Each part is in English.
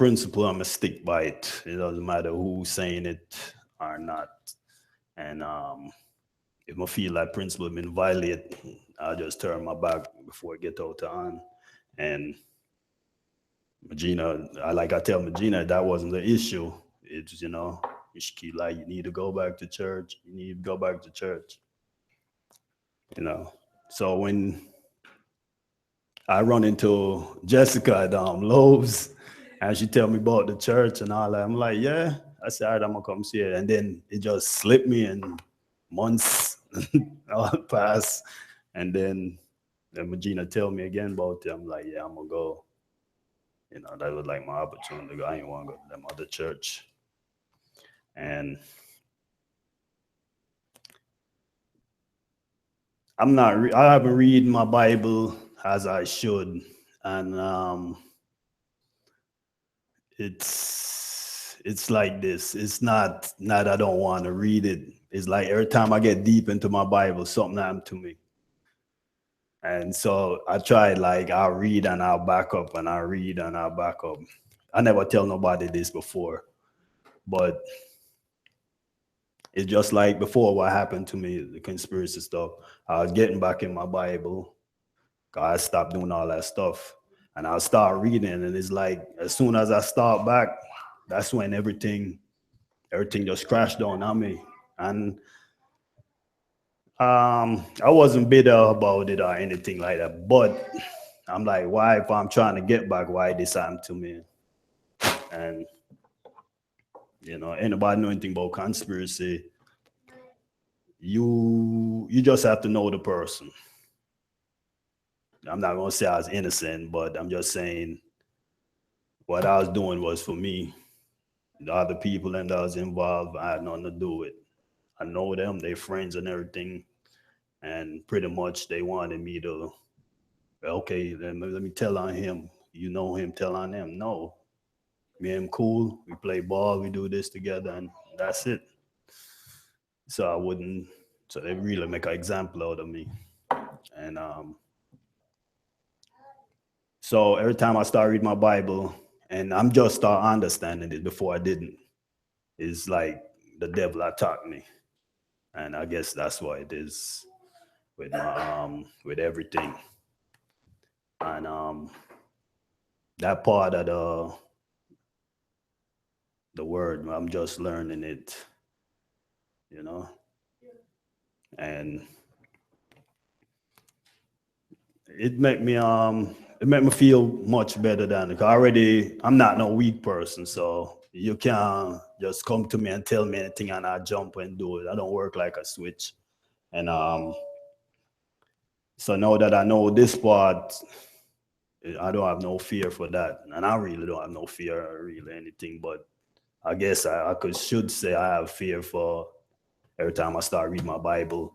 principle, I'm gonna stick by it. It doesn't matter who's saying it or not. And if I feel that principle been violated, I'll just turn my back before I get out on. And Magina, I tell Magina that wasn't the issue. It's she keep like you need to go back to church. You need to go back to church. You know. So when I run into Jessica at Lowe's, and she tell me about the church and all that, I'm like, yeah. I said, all right, I'm gonna come see it. And then it just slipped me, and months all pass, and then Magina tell me again about it. I'm like, yeah, I'm gonna go. That was like my opportunity to go. I ain't want to go to them other church. And I haven't read my Bible as I should. And it's like this. It's not I don't want to read it. It's like every time I get deep into my Bible, something happened to me. And so I tried, like, I'll read and I'll back up, and I'll read and I'll back up. I never tell nobody this before, but it's just like before what happened to me, the conspiracy stuff. I was getting back in my Bible. God stopped doing all that stuff. And I'll start reading, and it's like as soon as I start back, that's when everything just crashed down on me. And I wasn't bitter about it or anything like that, but I'm like, why, if I'm trying to get back, why this happened to me? And anybody know anything about conspiracy, you just have to know the person. I'm not gonna say I was innocent, but I'm just saying what I was doing was for me. The other people and that was involved, I had nothing to do with. I know them, they friends and everything, and pretty much they wanted me to, okay, let me tell on him. You know him, tell on him. No, me and him cool. We play ball, we do this together, and that's it. So I wouldn't. So they really make an example out of me, and so every time I start reading my Bible, and I'm just start understanding it before I didn't, it's like the devil attacked me, and I guess that's why it is with everything, and that part of the word, I'm just learning it, you know, and it made me feel much better than it. Already I'm not no weak person, so you can't just come to me and tell me anything and I jump and do it. I don't work like a switch. And so now that I know this part, I don't have no fear for that. And I really don't have no fear or really anything, but I guess I should say I have fear for every time I start reading my Bible.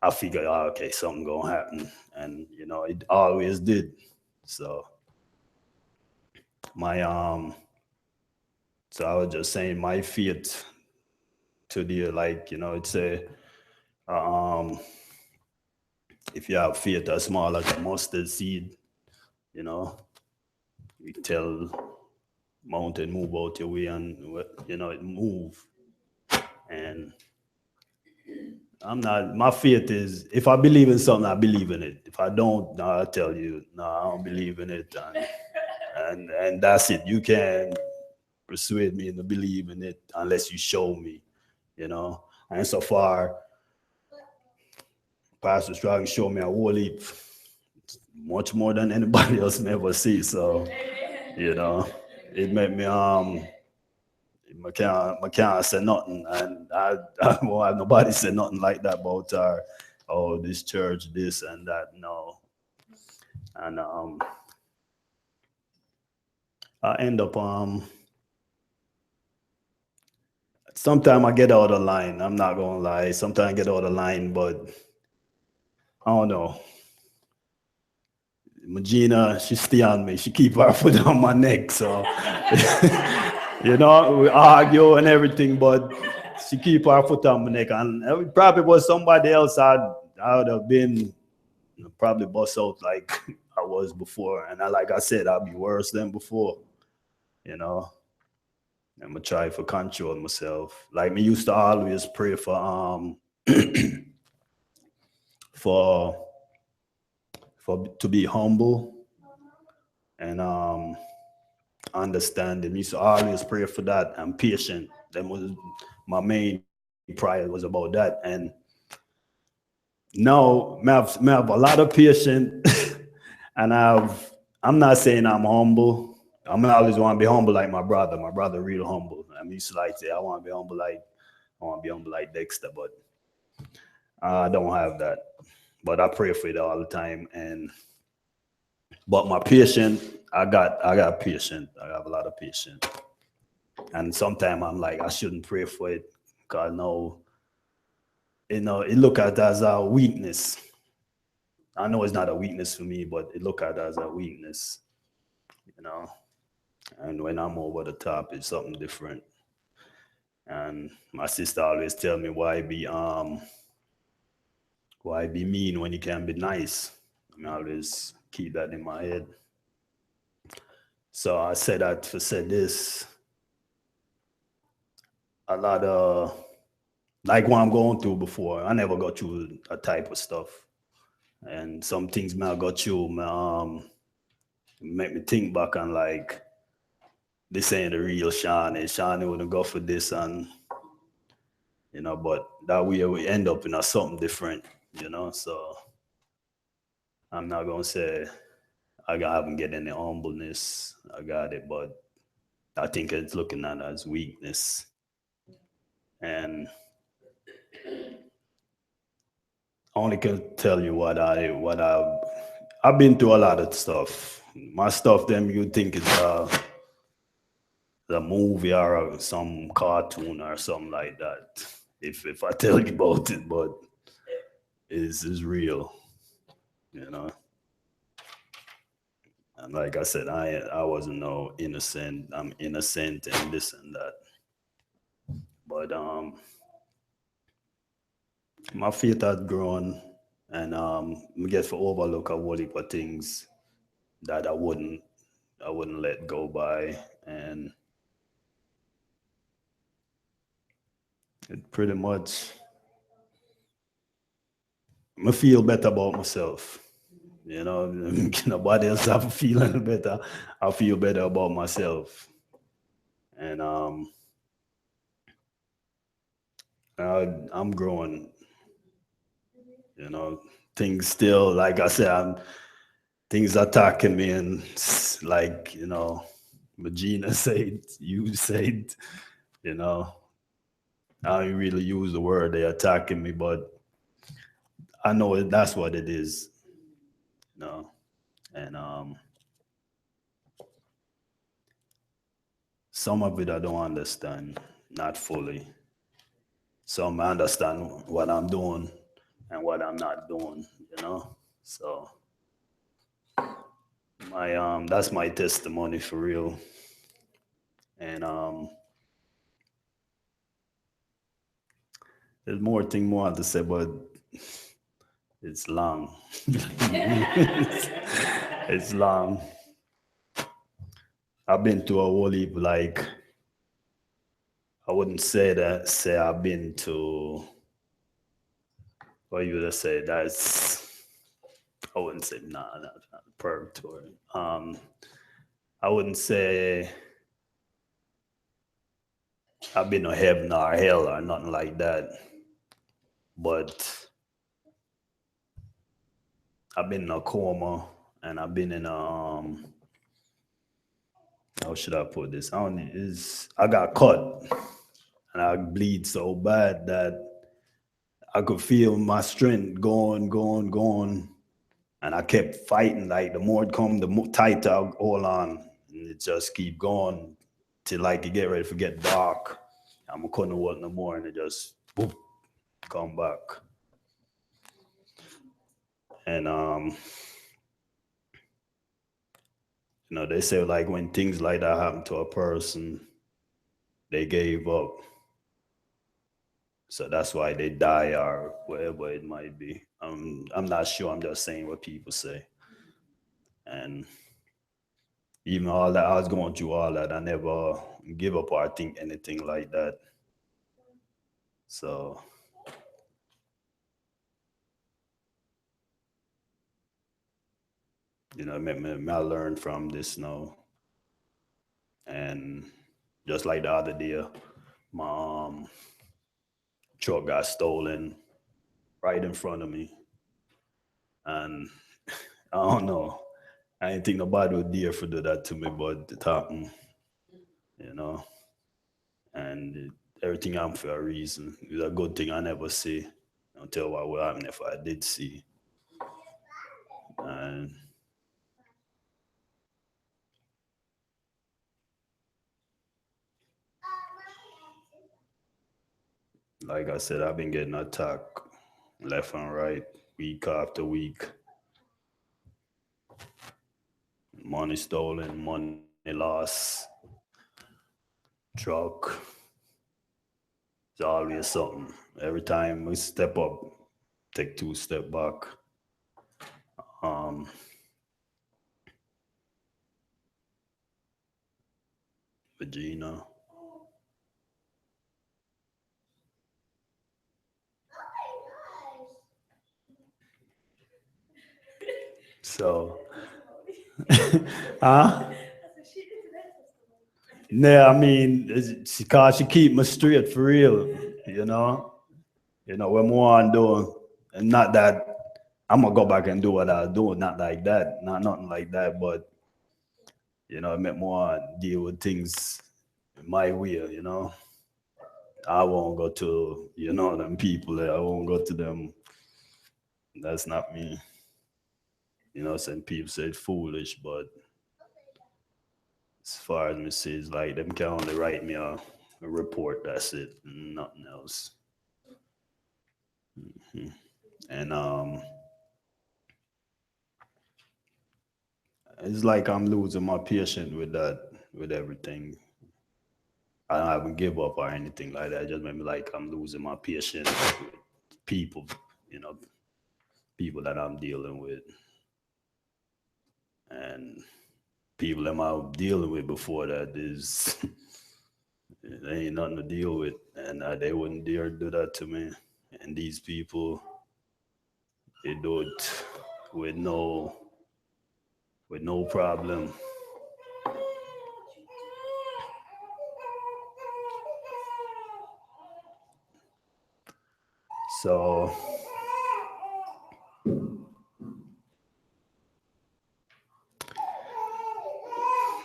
I figure, oh, okay, something gonna happen, and it always did. So my so I was just saying my faith to the, like, it's a um, if you have faith as small as a mustard seed, you know, you tell mountain move out your way, and it move. And I'm not. My faith is, if I believe in something, I believe in it. If I don't, no, I tell you, no, I don't believe in it, and that's it. You can persuade me into believing it unless you show me, And so far, Pastor Strong showed me a whole heap, much more than anybody else never see. So, you know, it made me I can't say nothing, and I won't have nobody say nothing like that about our, oh, this church, this and that. No, and I end up sometimes I get out of line. I'm not gonna lie. Sometimes I get out of line, but I don't know. Magina, she stay on me. She keep her foot on my neck. So, we argue and everything, but she keep her foot on my neck. And it probably was somebody else, I would have been probably bust out like I was before. And like I said, I'll be worse than before. you know. I'm gonna try for control myself. Like me used to always pray for to be humble and understanding. Me used to always pray for that and patient. That was my main prayer was about that. And now me have a lot of patience and I'm not saying I'm humble. I'm always want to be humble like my brother. My brother real humble. I used to like say I want to be humble like I want to be humble like Dexter, but I don't have that. But I pray for it all the time. And but my patient, I got patient. I have a lot of patience. And sometimes I'm like I shouldn't pray for it because no, it look at as a weakness. I know it's not a weakness for me, but it look at as a weakness, you know. And when I'm over the top, it's something different. And my sister always tell me why be mean when you can be nice. I always keep that in my head. So I said that to say this a lot of like what I'm going through before. I never got through a type of stuff, and some things may I got through make me think back on like this ain't the real Shawnee. Shawnee wouldn't go for this, and but that way we end up in a something different, So I'm not gonna say haven't get any humbleness. I got it, but I think it's looking at it as weakness. And I only can tell you I've been through a lot of stuff. My stuff, them you think is a movie or some cartoon or something like that. If I tell you about it, but it's real, you know. And like I said, I wasn't no innocent. I'm innocent and this and that. But my faith had grown, and I get to overlook a whole heap of things that I wouldn't let go by, and it pretty much I feel better about myself. Nobody else have feeling better. I feel better about myself, and I'm growing. You know, things still like I said, things attacking me, and like Regina said, you said, you know, I don't really use the word they attacking me, but I know that's what it is, you know, and some of it I don't understand, not fully. Some I understand what I'm doing and what I'm not doing. So my that's my testimony for real. And there's more to say, but it's long. It's long. I've been to a whole heap, like I wouldn't say I've been to what you would say that's I wouldn't say not purgatory. I wouldn't say I've been to heaven or hell or nothing like that. But I've been in a coma and I've been in a how should I put this? I got cut and I bleed so bad that I could feel my strength going, and I kept fighting. Like the more it come, the more tighter I hold on, and it just keep going till like it get ready to get dark. I'm couldn't walk no more, and it just boop, come back. And they say like when things like that happen to a person, they gave up. So that's why they die or whatever it might be. I'm not sure. I'm just saying what people say. And Even all that I was going through, all that, I never give up or think anything like that. So, I learned from this now. And just like the other day, my truck got stolen right in front of me. And I don't know. I didn't think nobody would dare for do that to me, but it happened, you know. And everything happened for a reason. It's a good thing I never see. I'll tell what would happen if I did see. And like I said, I've been getting attacked left and right, week after week. Money stolen, money lost, truck. It's always something. Every time we step up, take two step back. Um, Regina. So, huh? Yeah, I mean, cause she keep me straight for real, you know. When more I'm doing, and not that I'm gonna go back and do what I was doing, not like that, not nothing like that, but it meant more deal with things my way, I won't go to, them people, I won't go to them. That's not me. Some people say it's foolish, but as far as me see, it's like them can only write me a report, that's it, nothing else. Mhm. And it's like I'm losing my patience with that, with everything. I haven't give up or anything like that. It just made me like I'm losing my patience with people, you know, people that I'm dealing with, and people that I'm dealing with before that is it ain't nothing to deal with, and they wouldn't dare do that to me. And these people, they do it with no problem. So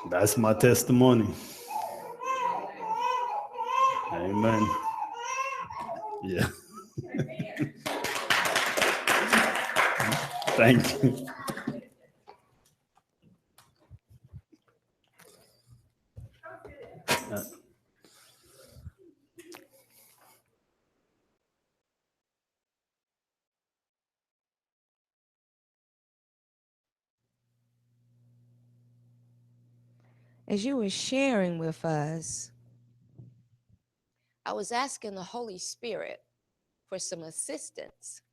that's my testimony. Amen. Yeah. Thank you. As you were sharing with us, I was asking the Holy Spirit for some assistance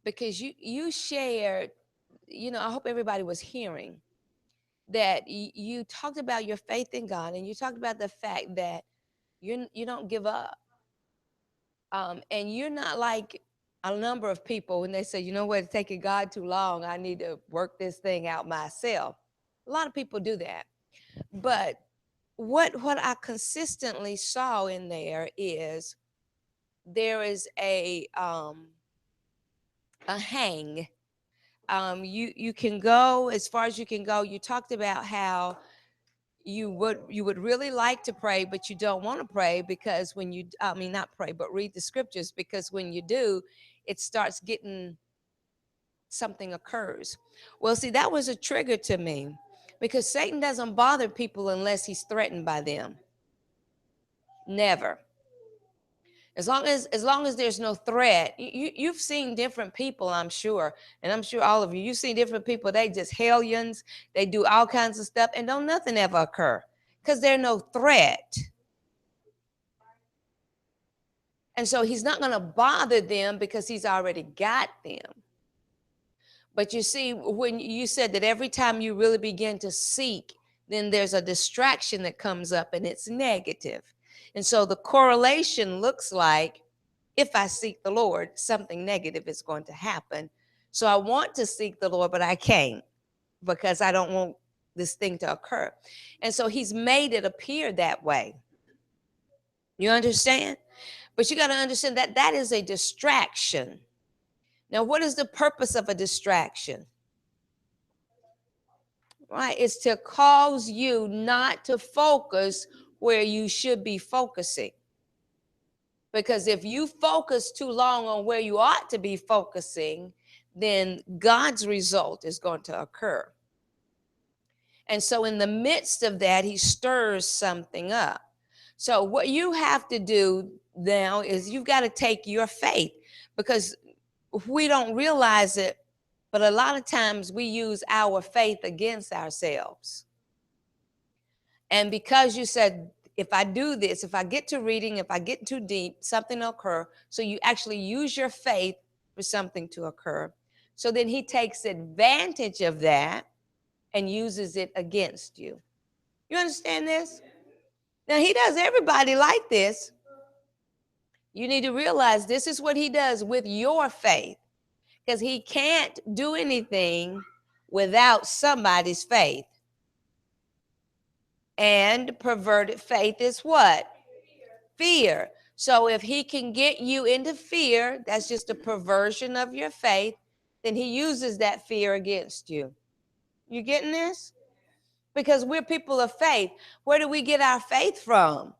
because you shared, I hope everybody was hearing that you talked about your faith in God, and you talked about the fact that you don't give up. And you're not like a number of people when they say, you know what, it's taking God too long, I need to work this thing out myself. A lot of people do that. But what I consistently saw in there is a hang. You can go as far as you can go. You talked about how you would really like to pray, but you don't want to pray because when you, I mean, not pray, but read the scriptures, because when you do, it starts getting, something occurs. Well, see, that was a trigger to me because Satan doesn't bother people unless he's threatened by them. Never. As long as there's no threat. You've seen different people, I'm sure, and I'm sure all of you've seen different people. They just hellions. They do all kinds of stuff, and don't nothing ever occur because there's no threat. And so he's not going to bother them because he's already got them. But you see, when you said that every time you really begin to seek then there's a distraction that comes up and it's negative. And so the correlation looks like if I seek the Lord, something negative is going to happen. So I want to seek the Lord, but I can't because I don't want this thing to occur. And so he's made it appear that way. You understand? But you got to understand that that is a distraction. Now, what is the purpose of a distraction? Right? It's to cause you not to focus where you should be focusing. Because if you focus too long on where you ought to be focusing, then God's result is going to occur. And so in the midst of that, he stirs something up. So what you have to do now is you've got to take your faith, because we don't realize it, but a lot of times we use our faith against ourselves. And because you said, if I do this, if I get to reading, if I get too deep, something will occur. So you actually use your faith for something to occur. So then he takes advantage of that and uses it against you. You understand this? Now, he does everybody like this. You need to realize this is what he does with your faith, because he can't do anything without somebody's faith. And perverted faith is what? Fear. So if he can get you into fear, that's just a perversion of your faith, then he uses that fear against you. You getting this? Because we're people of faith. Where do we get our faith from?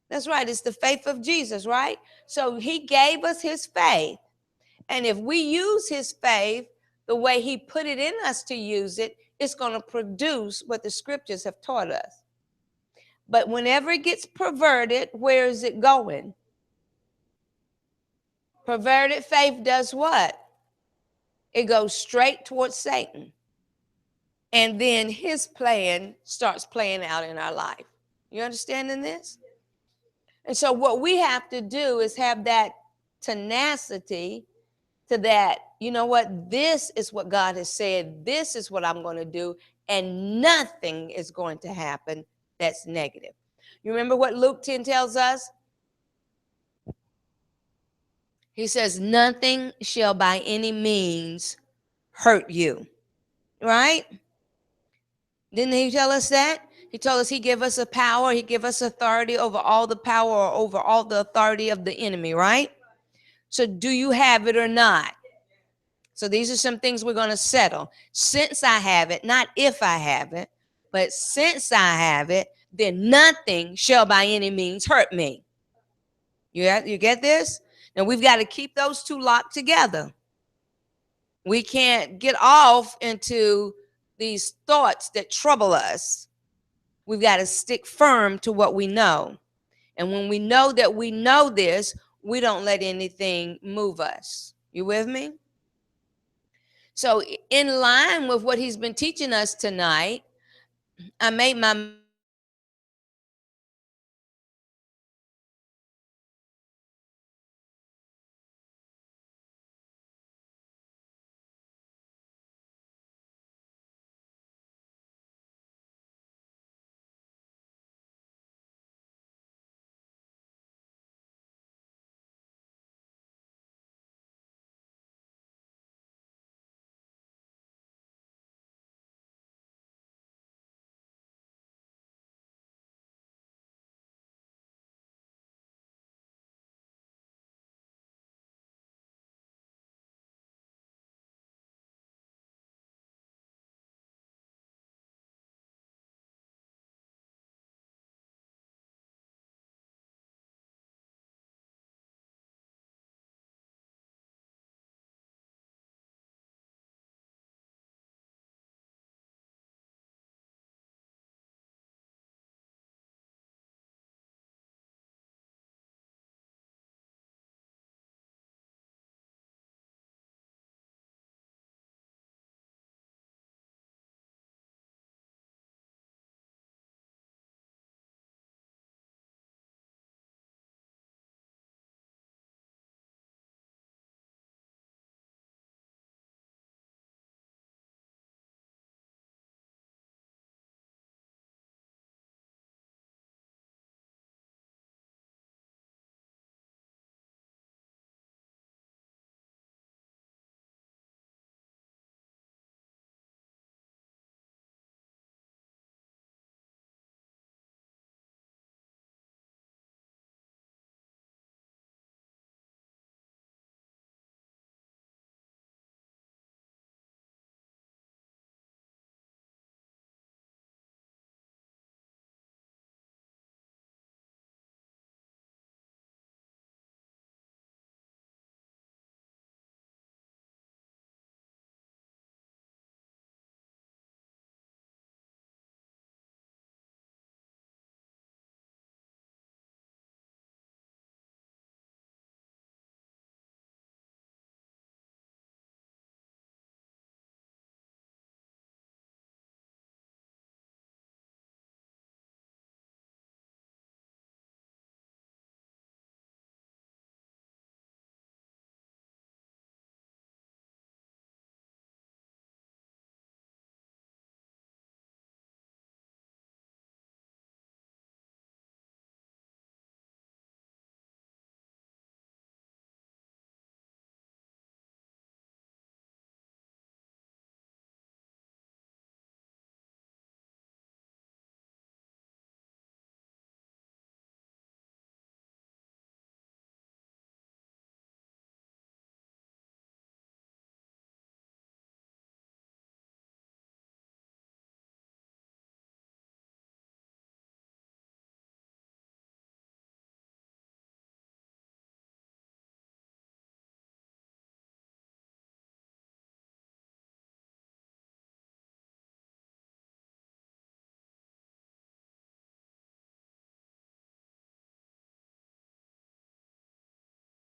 That's right. It's the faith of Jesus, right? So he gave us his faith. And if we use his faith the way he put it in us to use it, it's going to produce what the scriptures have taught us. But whenever it gets perverted, where is it going? Perverted faith does what? It goes straight towards Satan. And then his plan starts playing out in our life. You understanding this? And so what we have to do is have that tenacity to that, you know what, this is what God has said, this is what I'm going to do, and nothing is going to happen that's negative. You remember what Luke 10 tells us? He says, nothing shall by any means hurt you, right? Didn't he tell us that? He told us he gave us a power, he gave us authority over all the power, or over all the authority of the enemy, right? So do you have it or not? So these are some things we're going to settle. Since I have it, not if I have it, but since I have it, then nothing shall by any means hurt me. You get this? Now we've got to keep those two locked together. We can't get off into these thoughts that trouble us. We've got to stick firm to what we know. And when we know that we know this, we don't let anything move us. You with me? So in line with what he's been teaching us tonight, I made my